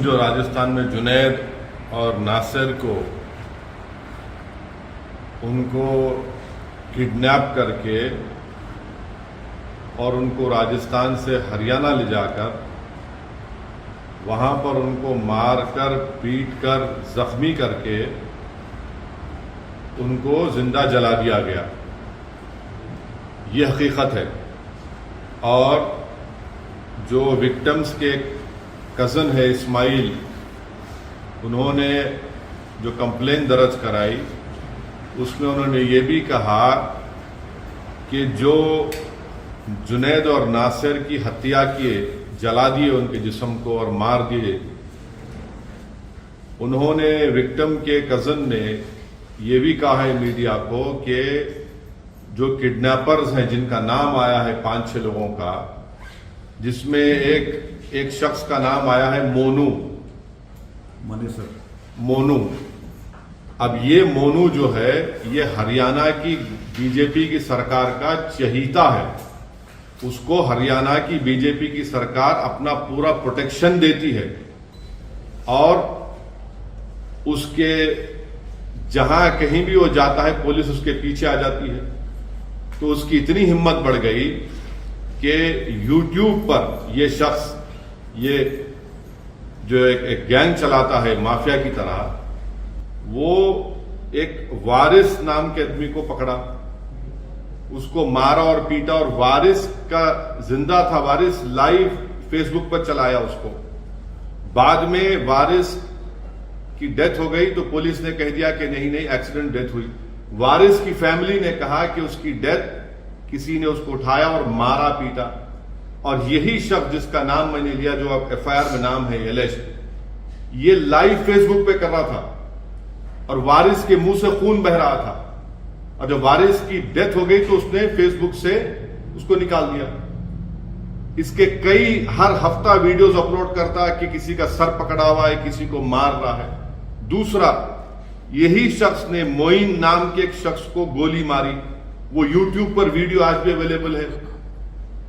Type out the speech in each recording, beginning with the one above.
जो राजस्थान में जुनैद और नासिर को उनको किडनैप करके और उनको राजस्थान से हरियाणा ले जाकर वहां पर उनको मारकर पीटकर जख्मी करके उनको जिंदा जला दिया गया। ये हकीकत है। और जो विक्टिम्स के कज़न है इस्माइल, उन्होंने जो कंप्लेन दर्ज कराई उसमें उन्होंने ये भी कहा कि जो जुनैद और नासिर की हत्या किए, जला दिए उनके जिस्म को और मार दिए, उन्होंने विक्टिम के कज़न ने ये भी कहा है मीडिया को कि जो किडनैपर्स हैं जिनका नाम आया है 5-6 लोगों का, जिसमें एक शख्स का नाम आया है मोनू। अब ये मोनू जो है ये हरियाणा की बीजेपी की सरकार का चहीता है। उसको हरियाणा की बीजेपी की सरकार अपना पूरा प्रोटेक्शन देती है और उसके जहां कहीं भी वो जाता है पुलिस उसके पीछे आ जाती है। तो उसकी इतनी हिम्मत बढ़ गई कि YouTube पर ये शख्स, ये जो एक गैंग चलाता है माफिया की तरह, वो एक वारिस नाम के आदमी को पकड़ा, उसको मारा और पीटा, और वारिस का जिंदा था, वारिस लाइव फेसबुक पर चलाया उसको। बाद में वारिस की डेथ हो गई तो पुलिस ने कह दिया कि नहीं एक्सीडेंट डेथ हुई। वारिस की फैमिली ने कहा कि उसकी डेथ किसी ने उसको उठाया और मारा पीटा। और यही शख्स जिसका नाम मैंने लिया, जो अब FIR में नाम है एलेश, ये लाइव फेसबुक पे कर रहा था और वारिस के मुंह से खून बह रहा था। और जब वारिस की डेथ हो गई तो उसने फेसबुक से उसको निकाल दिया। इसके कई हर हफ्ता वीडियोस अपलोड करता है कि किसी का सर पकड़ा हुआ है, किसी को मार रहा है। दूसरा, यही शख्स ने मोइन नाम के एक शख्स को गोली मारी। वो YouTube पर वीडियो आज भी अवेलेबल है।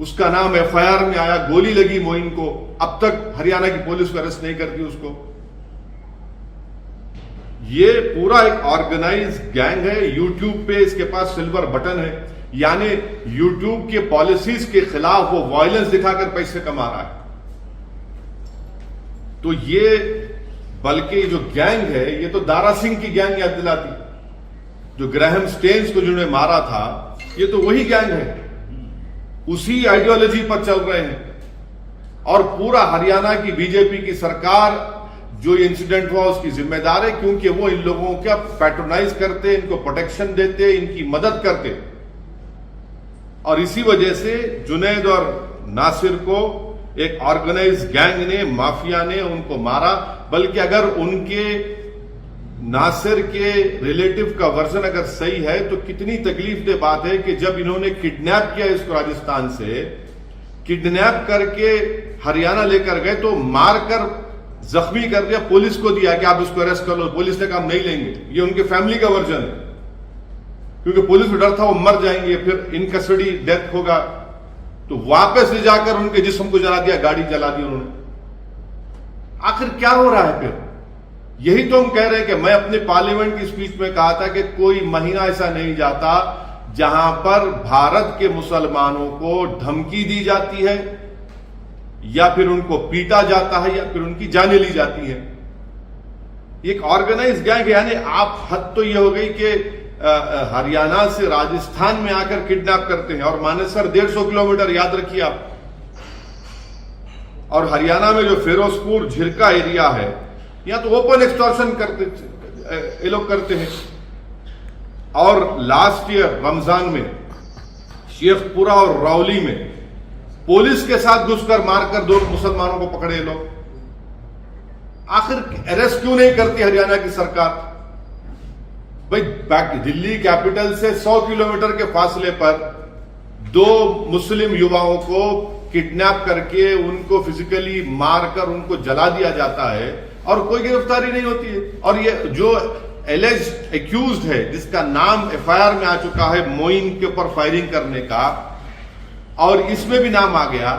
उसका नाम FIR में आया, गोली लगी मोइन को। अब तक हरियाणा की पुलिस अरेस्ट नहीं करती उसको। ये पूरा एक ऑर्गेनाइज गैंग है। YouTube पे इसके पास सिल्वर बटन है, यानी YouTube के पॉलिसीज के खिलाफ वो वायलेंस दिखाकर पैसे कमा रहा है। तो ये बल्कि जो गैंग है, ये तो दारा सिंह की गैंग याद दिलाती। जो ग्राहम स्टेन्स को जिन्होंने मारा था, ये तो वही गैंग है, उसी आइडियोलॉजी पर चल रहे हैं। और पूरा हरियाणा की बीजेपी की सरकार जो इंसिडेंट हुआ उसकी जिम्मेदार है, क्योंकि वो इन लोगों का पैट्रोनाइज करते, इनको प्रोटेक्शन देते, इनकी मदद करते। और इसी वजह से जुनैद और नासिर को एक ऑर्गेनाइज गैंग ने, माफिया ने उनको मारा। बल्कि अगर उनके नासिर के रिलेटिव का वर्जन अगर सही है तो कितनी तकलीफदेह बात है कि जब इन्होंने किडनैप किया इसको राजस्थान से, किडनैप करके हरियाणा लेकर गए तो मारकर जख्मी कर दिया, पुलिस को दिया कि आप इसको अरेस्ट कर लो। पुलिस ने कहा नहीं लेंगे। ये उनके फैमिली का वर्जन है, क्योंकि पुलिस को डर था वो मर जाएंगे, फिर इन कस्टडी डेथ होगा। तो वापस ले जाकर उनके जिस्म को जला दिया, गाड़ी जला दी उन्होंने। आखिर क्या हो रहा है? फिर यही तो हम कह रहे हैं कि मैं अपने पार्लियामेंट की स्पीच में कहा था कि कोई महीना ऐसा नहीं जाता जहां पर भारत के मुसलमानों को धमकी दी जाती है, या फिर उनको पीटा जाता है, या फिर उनकी जानें ली जाती है। एक ऑर्गेनाइज गैंग है। यानी आप हद तो यह हो गई कि हरियाणा से राजस्थान में आकर किडनैप करते हैं। और मानेसर 150 किलोमीटर, याद रखिए आप। और हरियाणा में जो फिरोजपुर झिरका एरिया है, यहां तो ओपन एक्सटॉर्शन करते ये लोग करते हैं। और लास्ट ईयर रमजान में शेखपुरा और रौली में पुलिस के साथ घुसकर मारकर 2 मुसलमानों को पकड़े लोग। आखिर अरेस्ट क्यों नहीं करती हरियाणा की सरकार? भाई दिल्ली कैपिटल से 100 किलोमीटर के फासले पर 2 मुस्लिम युवाओं को किडनैप करके उनको फिजिकली मारकर उनको जला दिया जाता है और कोई गिरफ्तारी नहीं होती है। और ये जो एलिज्ड एक्यूज्ड है, जिसका नाम FIR में आ चुका है मोइन के ऊपर फायरिंग करने का, और इसमें भी नाम आ गया,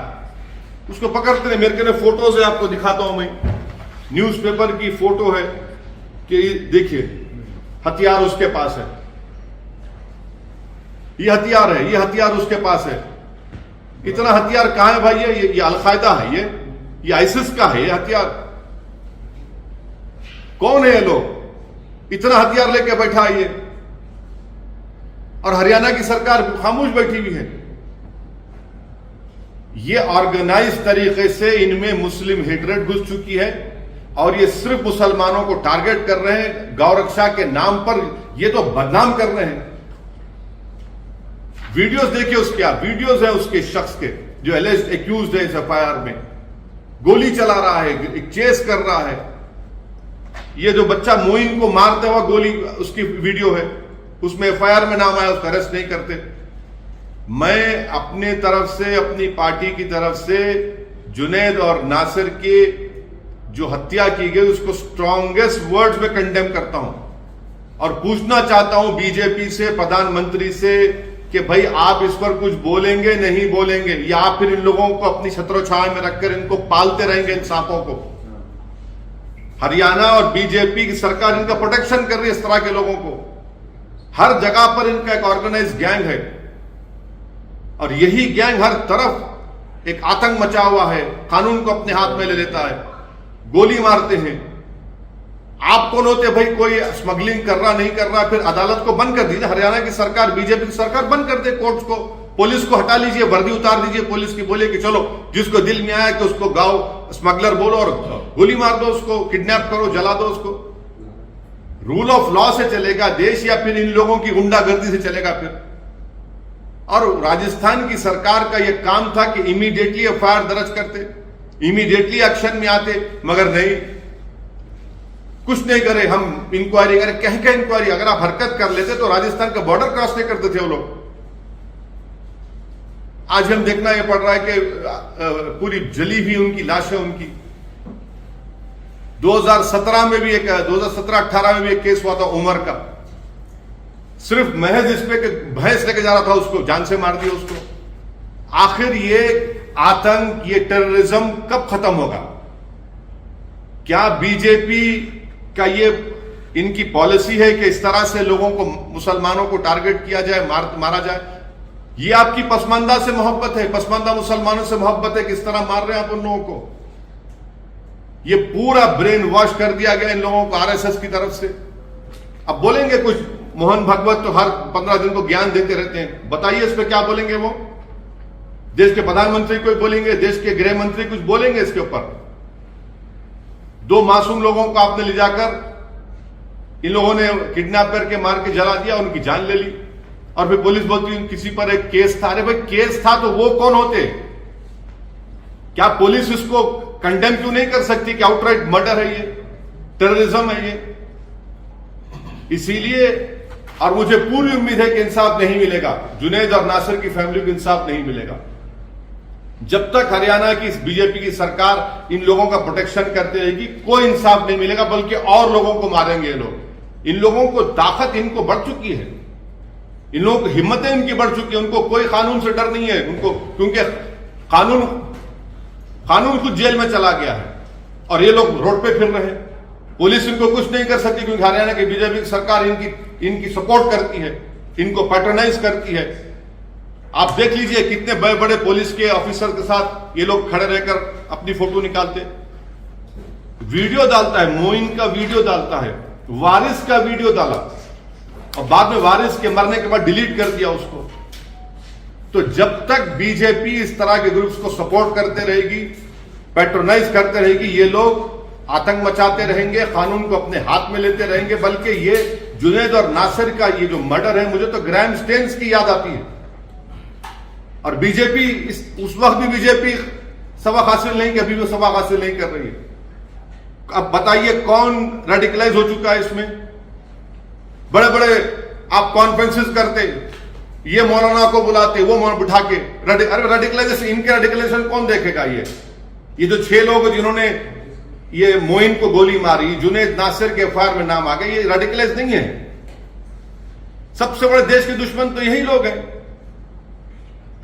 उसको पकड़ते नहीं। मेरे के फोटोज है, आपको दिखाता हूं मैं। न्यूज़पेपर की फोटो है कि देखिए हथियार उसके पास है, ये हथियार है, ये हथियार उसके पास है। इतना हथियार कहां है भाई? ये अलकायदा है, ये आईसिस का है ये हथियार। कौन है ये लोग? इतना हथियार लेके बैठा है ये, और हरियाणा की सरकार खामोश बैठी हुई है। ये ऑर्गेनाइज तरीके से इनमें मुस्लिम हेट्रेड घुस चुकी है, और ये सिर्फ मुसलमानों को टारगेट कर रहे हैं। गौरक्षा के नाम पर ये तो बदनाम कर रहे हैं। वीडियोस देखिए उसके, आप वीडियोस है उसके शख्स के जो एलिज्ड एक्यूज्ड है इस एफआईआर में। गोली चला रहा है, एक चेस कर रहा है। ये जो बच्चा मोइन को मारते हुआ गोली, उसकी वीडियो है, उसमें एफआईआर में नाम आया, उसको अरेस्ट नहीं करते। मैं अपने तरफ से, अपनी पार्टी की तरफ से जुनैद और नासिर की जो हत्या की गई उसको स्ट्रॉन्गेस्ट वर्ड्स में कंडेम करता हूं, और पूछना चाहता हूं बीजेपी से, प्रधानमंत्री से कि भाई आप इस पर कुछ बोलेंगे नहीं बोलेंगे, या फिर इन लोगों को अपनी छत्रो छाया में रखकर इनको पालते रहेंगे, इन सांपों को। हरियाणा और बीजेपी की सरकार इनका प्रोटेक्शन कर रही है, इस तरह के लोगों को। हर जगह पर इनका एक ऑर्गेनाइज गैंग है, और यही गैंग हर तरफ एक आतंक मचा हुआ है, कानून को अपने हाथ में ले लेता है, गोली मारते हैं। आप कौन होते भाई? कोई स्मगलिंग कर रहा नहीं कर रहा, फिर अदालत को बंद कर दीजिए। हरियाणा की सरकार, बीजेपी की सरकार बंद कर दे कोर्ट्स को, पुलिस को हटा लीजिए, वर्दी उतार दीजिए पुलिस की, बोले कि चलो जिसको दिल में आया कि उसको गाँव स्मगलर बोलो और गोली मार दो, उसको किडनैप करो, जला दो उसको। रूल ऑफ लॉ से चलेगा देश, या फिर इन लोगों की गुंडागर्दी से चलेगा फिर? और राजस्थान की सरकार का यह काम था कि इमीडिएटली एफआईआर दर्ज करते, इमीडिएटली एक्शन में आते, मगर नहीं, कुछ नहीं करे। हम इंक्वायरी करें, कह इंक्वायरी, अगर आप हरकत कर लेते तो राजस्थान का बॉर्डर क्रॉस नहीं करते थे वो लोग। आज हम देखना यह पड़ रहा है कि पूरी जली हुई उनकी लाशें, उनकी 2017 में भी 2017-18 में भी एक केस हुआ था उमर का, सिर्फ महज इस पे भैंस लेके जा रहा था, उसको जान से मार दिया उसको। आखिर ये आतंक, ये टेररिज्म कब खत्म होगा? क्या बीजेपी का ये इनकी पॉलिसी है कि इस तरह से लोगों को, मुसलमानों को टारगेट किया जाए, मारा जाए? ये आपकी पसमानदा से मोहब्बत है, पसमानदा मुसलमानों से मोहब्बत है, किस तरह मार रहे हैं आप उन लोगों को? ये पूरा ब्रेन वॉश कर दिया गया इन लोगों को आरएसएस की तरफ से। अब बोलेंगे कुछ, मोहन भागवत तो हर 15 दिन को ज्ञान देते रहते हैं, बताइए इस पे क्या बोलेंगे वो? देश के प्रधानमंत्री कोई बोलेंगे, देश के गृह मंत्री कुछ बोलेंगे इसके ऊपर? 2 मासूम लोगों को आपने ले जाकर इन लोगों ने किडनैप करके मार के जला दिया, उनकी जान ले ली, और फिर पुलिस बोलती है किसी पर एक केस था। अरे भाई केस था तो वो कौन होते? क्या पुलिस इसको कंडेम क्यों नहीं कर सकती कि आउटराइट मर्डर है ये, टेररिज्म है ये? इसीलिए, और मुझे पूरी उम्मीद है कि इंसाफ नहीं मिलेगा, जुनैद और नासिर की फैमिली को इंसाफ नहीं मिलेगा जब तक हरियाणा की बीजेपी की सरकार इन लोगों का प्रोटेक्शन करती रहेगी। कोई इंसाफ नहीं मिलेगा, बल्कि और लोगों को मारेंगे ये लोग। इन लोगों को ताकत इनको बढ़ चुकी है, इन लोगों की हिम्मतें इनकी बढ़ चुकी है, उनको कोई कानून से डर नहीं है उनको, क्योंकि कानून खुद जेल में चला गया है और ये लोग रोड पे फिर रहे हैं। पुलिस इनको कुछ नहीं कर सकती, क्योंकि हरियाणा की बीजेपी की सरकार इनकी सपोर्ट करती है, इनको पैट्रोनाइज करती है। आप देख लीजिए कितने बड़े बड़े पुलिस के ऑफिसर के साथ ये लोग खड़े रहकर अपनी फोटो निकालते, वीडियो डालता है, मोइन का वीडियो डालता है, वारिस का वीडियो डाला और बाद में वारिस के मरने के बाद डिलीट कर दिया उसको। तो जब तक बीजेपी इस तरह के ग्रुप्स को सपोर्ट करते रहेगी, पैट्रोनाइज करते रहेगी, ये लोग आतंक मचाते रहेंगे, कानून को अपने हाथ में लेते रहेंगे। बल्कि ये जुनैद और नासिर का ये जो मर्डर है, मुझे तो ग्राहम स्टेन्स की याद आती है। और बीजेपी उस वक्त भी बीजेपी सबक हासिल नहीं, अभी भी सबक हासिल नहीं कर रही है। अब बताइए कौन रेडिकलाइज हो चुका है इसमें? बड़े बड़े आप कॉन्फ्रेंसेस करते, ये मौलाना को बुलाते, वो मौलाना बिठा के अरे रेडिकलाइजेशन, इनके रेडिकलाइजेशन कौन देखेगा? ये जो 6 लोग जिन्होंने ये मोइन को गोली मारी, जुनैद नासिर के एफआईआर में नाम आ गए, ये रेडिकलाइज नहीं है। सबसे बड़े देश के दुश्मन तो यही लोग हैं।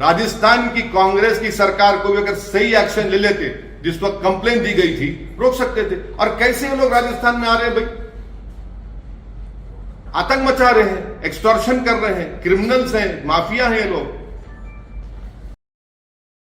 राजस्थान की कांग्रेस की सरकार को भी अगर सही एक्शन ले लेते जिस वक्त कंप्लेन दी गई थी रोक सकते थे। और कैसे ये लोग राजस्थान में आ रहे हैं भाई? आतंक मचा रहे हैं, एक्सटॉर्शन कर रहे हैं, क्रिमिनल्स हैं, माफिया हैं ये लोग।